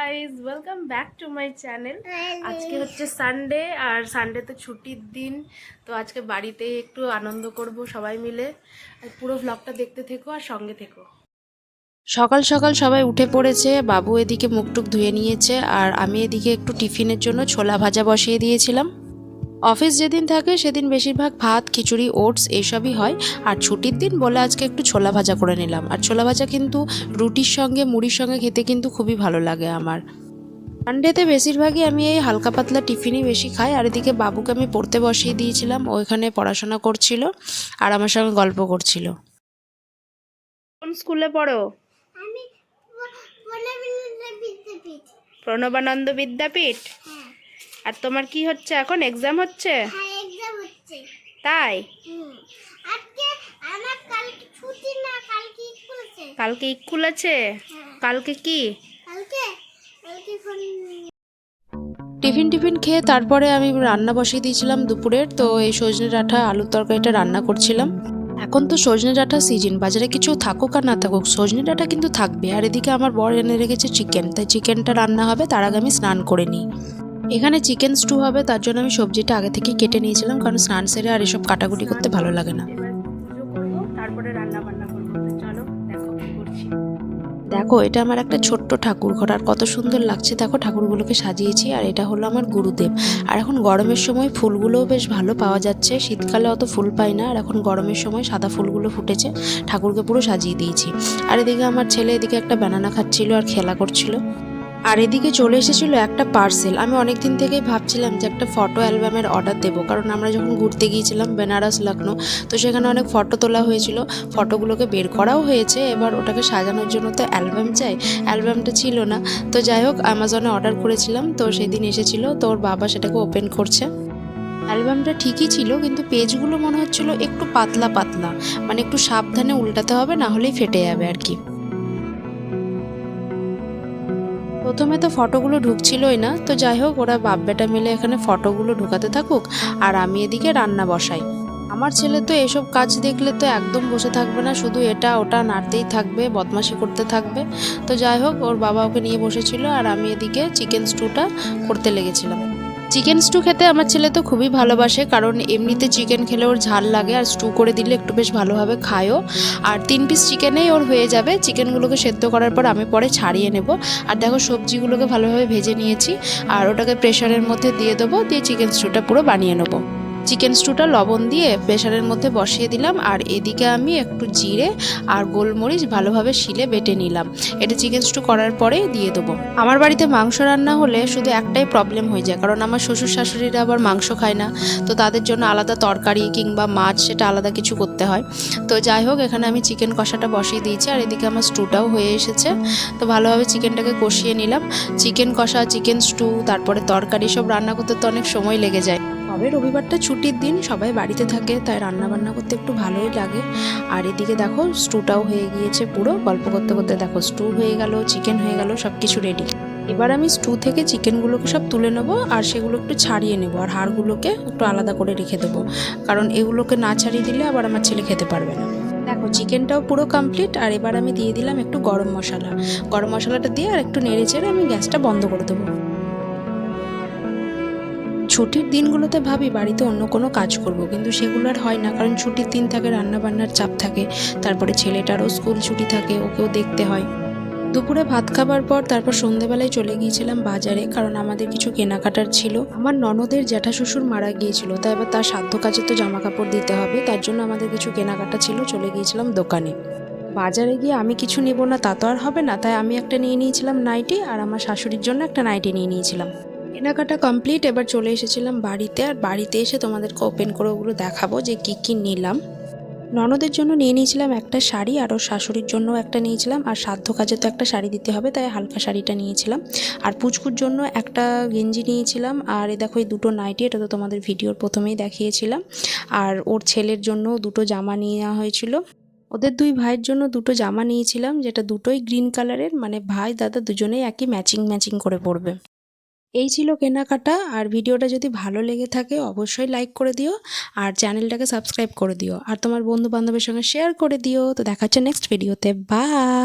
Guys, welcome back to my channel. আজকে হচ্ছে Sunday, আর Sunday তো ছুটির দিন। তো আজকে বাড়িতে একটু আনন্দ করব সবাই মিলে। পুরো ভ্লগটা দেখতে থেকো আর সঙ্গে থেকো। সকাল সকাল সবাই উঠে পড়েছে। বাবু এদিকে মুখটুক ধুয়ে নিয়েছে, আর আমি এদিকে একটু টিফিনের জন্য ছোলা ভাজা বসিয়ে দিয়েছিলাম। অফিস যেদিন থাকে সেদিন বেশিরভাগ ভাত, খিচুড়ি, ওটস এইসবই হয়। আর ছুটির দিন বলে আজকে একটু ছোলা ভাজা করে নিলাম। আর ছোলা ভাজা কিন্তু রুটির সঙ্গে, মুড়ির সঙ্গে খেতে কিন্তু খুবই ভালো লাগে আমার। সানডেতে বেশিরভাগই আমি এই হালকা পাতলা টিফিনই বেশি খাই। আর এদিকে বাবুকে আমি পড়তে বসিয়ে দিয়েছিলাম, ওইখানে পড়াশোনা করছিল আর আমার সঙ্গে গল্প করছিল। কোন স্কুলে পড়ো? আমি বিদ্যাপীঠ। প্রণবানন্দ বিদ্যাপীঠ। হ্যাঁ। আর তোমার কি হচ্ছে এখন? এক্সাম হচ্ছে? হ্যাঁ, এক্সাম হচ্ছে। তাই? আজকে আমার কালকে ছুটি না, কালকে স্কুল আছে। কালকে স্কুল আছে? কালকে কি? কালকে টিফিন খেয়ে তারপরে আমি রান্না বসিয়ে দিয়েছিলাম দুপুরের। তো এই সজনে ডাঁটা আলুর তরকারিটা রান্না করছিলাম। এখন তো সজনে ডাঁটা সিজন, বাজারে কিছু থাকুক আর না থাকুক সজনে ডাঁটা কিন্তু থাকবে। আর এদিকে আমার বর এনে রেখেছে চিকেন, তাই চিকেনটা রান্না হবে। তার আগে আমি স্নান করে নিই। এখানে চিকেন স্টু হবে, তার জন্য আমি সবজিটা আগে থেকে কেটে নিয়েছিলাম, কারণ স্নান সেরে আর এসব কাটাকুটি করতে ভালো লাগে না। তারপরে রান্না বান্না করবো। চলো দেখো কি করছি। দেখো, এটা আমার একটা ছোট্ট ঠাকুর ঘর, আর কত সুন্দর লাগছে দেখো ঠাকুরগুলোকে সাজিয়েছি। আর এটা হলো আমার গুরুদেব। আর এখন গরমের সময় ফুলগুলোও বেশ ভালো পাওয়া যাচ্ছে, শীতকালে অত ফুল পাই না। আর এখন গরমের সময় সাদা ফুলগুলো ফুটেছে, ঠাকুরকে পুরো সাজিয়ে দিয়েছি। আর এদিকে আমার ছেলে এদিকে একটা ব্যানানা খাচ্ছিল আর খেলা করছিল। আর এদিকে চলে এসেছিল একটা পার্সেল। আমি অনেক দিন থেকেই ভাবছিলাম যে একটা ফটো অ্যালবামের অর্ডার দেবো, কারণ আমরা যখন ঘুরতে গিয়েছিলাম বেনারস, লখনৌ, তো সেখানে অনেক ফটো তোলা হয়েছিল। ফটোগুলোকে বের করাও হয়েছে, এবার ওটাকে সাজানোর জন্য তো অ্যালবাম চাই। অ্যালবামটা ছিল না, তো যাই হোক অ্যামাজনে অর্ডার করেছিলাম। তো সেদিন এসেছিলো, তো ওর বাবা সেটাকে ওপেন করছে। অ্যালবামটা ঠিকই ছিল, কিন্তু পেজগুলো মনে হচ্ছিল একটু পাতলা পাতলা, মানে একটু সাবধানে উল্টাতে হবে, না হলেই ফেটে যাবে আর কি। প্রথমে তো ফটোগুলো ঢুকছিলই না, তো যাই হোক ওরা বাপ বেটা মিলে এখানে ফটোগুলো ঢুকাতে থাকুক, আর আমি এদিকে রান্না বসাই। আমার ছেলে তো এসব কাজ দেখলে তো একদম বসে থাকবে না, শুধু এটা ওটা নাড়তেই থাকবে, বদমাশি করতে থাকবে। তো যাই হোক ওর বাবা ওকে নিয়ে বসেছিল, আর আমি এদিকে চিকেন স্টুটা করতে লেগেছিলাম। চিকেন স্টু খেতে আমার ছেলে তো খুবই ভালোবাসে, কারণ এমনিতে চিকেন খেলে ওর ঝাল লাগে, আর স্টু করে দিলে একটু বেশ ভালোভাবে খায়ও। আর 3 পিস চিকেনেই ওর হয়ে যাবে। চিকেনগুলোকে সেদ্ধ করার পর আমি পরে ছাড়িয়ে নেব। আর দেখো সবজিগুলোকে ভালোভাবে ভেজে নিয়েছি, আর ওটাকে প্রেশারের মধ্যে দিয়ে দেবো, দিয়ে চিকেন স্টুটা পুরো বানিয়ে নেবো। চিকেন স্টুটা লবণ দিয়ে প্রেশারের মধ্যে বসিয়ে দিলাম, আর এদিকে আমি একটু জিরে আর গোলমরিচ ভালোভাবে শিলে বেটে নিলাম। এটা চিকেন স্টু করার পরেই দিয়ে দেবো। আমার বাড়িতে মাংস রান্না হলে শুধু একটাই প্রবলেম হয়ে যায়, কারণ আমার শ্বশুর শাশুড়িরা আবার মাংস খায় না, তো তাদের জন্য আলাদা তরকারি কিংবা মাছ সেটা আলাদা কিছু করতে হয়। তো যাই হোক এখানে আমি চিকেন কষাটা বসিয়ে দিয়েছি, আর এদিকে আমার স্টুটাও হয়ে এসেছে। তো ভালোভাবে চিকেনটাকে কষিয়ে নিলাম। চিকেন কষা, চিকেন স্টু, তারপরে তরকারি সব রান্না করতে তো অনেক সময় লেগে যায়। তবে রবিবারটা ছুটির দিন, সবাই বাড়িতে থাকে, তাই রান্না বান্না করতে একটু ভালোই লাগে। আর এদিকে দেখো স্টুটাও হয়ে গিয়েছে পুরো। গল্প করতে করতে দেখো স্টু হয়ে গেল, চিকেন হয়ে গেল, সব কিছু রেডি। এবার আমি স্টু থেকে চিকেনগুলোকে সব তুলে নেবো, আর সেগুলো একটু ছাড়িয়ে নেবো, আর হাড়গুলোকে একটু আলাদা করে রেখে দেবো, কারণ এগুলোকে না ছাড়িয়ে দিলে আবার আমার ছেলে খেতে পারবে না। দেখো চিকেনটাও পুরো কমপ্লিট। আর এবার আমি দিয়ে দিলাম একটু গরম মশলা। গরম মশলাটা দিয়ে আর একটু নেড়ে চেড়ে আমি গ্যাসটা বন্ধ করে দেবো। ছুটির দিনগুলোতে ভাবি বাড়িতে অন্য কোনো কাজ করব, কিন্তু সেগুলো আর হয় না, কারণ ছুটির দিন থাকে, রান্নাবান্নার চাপ থাকে, তারপরে ছেলেটারও স্কুল ছুটি থাকে, ওকেও দেখতে হয়। দুপুরে ভাত খাবার পর তারপর সন্ধেবেলায় চলে গিয়েছিলাম বাজারে, কারণ আমাদের কিছু কেনাকাটার ছিল। আমার ননদের জ্যাঠা শ্বশুর মারা গিয়েছিল, তাই এবার তার শ্রাদ্ধ কাজে তো জামা কাপড় দিতে হবে, তার জন্য আমাদের কিছু কেনাকাটা ছিল। চলে গিয়েছিলাম দোকানে। বাজারে গিয়ে আমি কিছু নেব না তা তো আর হবে না, তাই আমি একটা নিয়ে নিয়েছিলাম নাইটি, আর আমার শাশুড়ির জন্য একটা নাইটি নিয়ে নিয়েছিলাম। কেনাকাটা কমপ্লিট, এবার চলে এসেছিলাম বাড়িতে। আর বাড়িতে এসে তোমাদেরকে ওপেন করে ওগুলো দেখাবো যে কি কি নিলাম। ননদের জন্য নিয়ে নিয়েছিলাম একটা শাড়ি, আর ওর শাশুড়ির জন্য একটা নিয়েছিলাম, আর শ্রাদ্ধ কাজে তো একটা শাড়ি দিতে হবে, তাই হালকা শাড়িটা নিয়েছিলাম। আর পুচকুর জন্য একটা গেঞ্জি নিয়েছিলাম, আর এই দেখো এই দুটো নাইটি, এটা তো তোমাদের ভিডিওর প্রথমেই দেখিয়েছিলাম। আর ওর ছেলের জন্য দুটো জামা নিয়ে নেওয়া হয়েছিল। ওদের দুই ভাইয়ের জন্য দুটো জামা নিয়েছিলাম, যেটা দুটোই গ্রিন কালারের, মানে ভাই দাদা দুজনেই একই ম্যাচিং ম্যাচিং করে পরবে। এই ছিল কেনাকাটা। আর ভিডিওটা যদি ভালো লেগে থাকে অবশ্যই লাইক করে দিও, আর চ্যানেলটাকে সাবস্ক্রাইব করে দিও, আর তোমার বন্ধু বান্ধবের সঙ্গে শেয়ার করে দিও। তো দেখা হচ্ছে নেক্সট ভিডিওতে। বাই।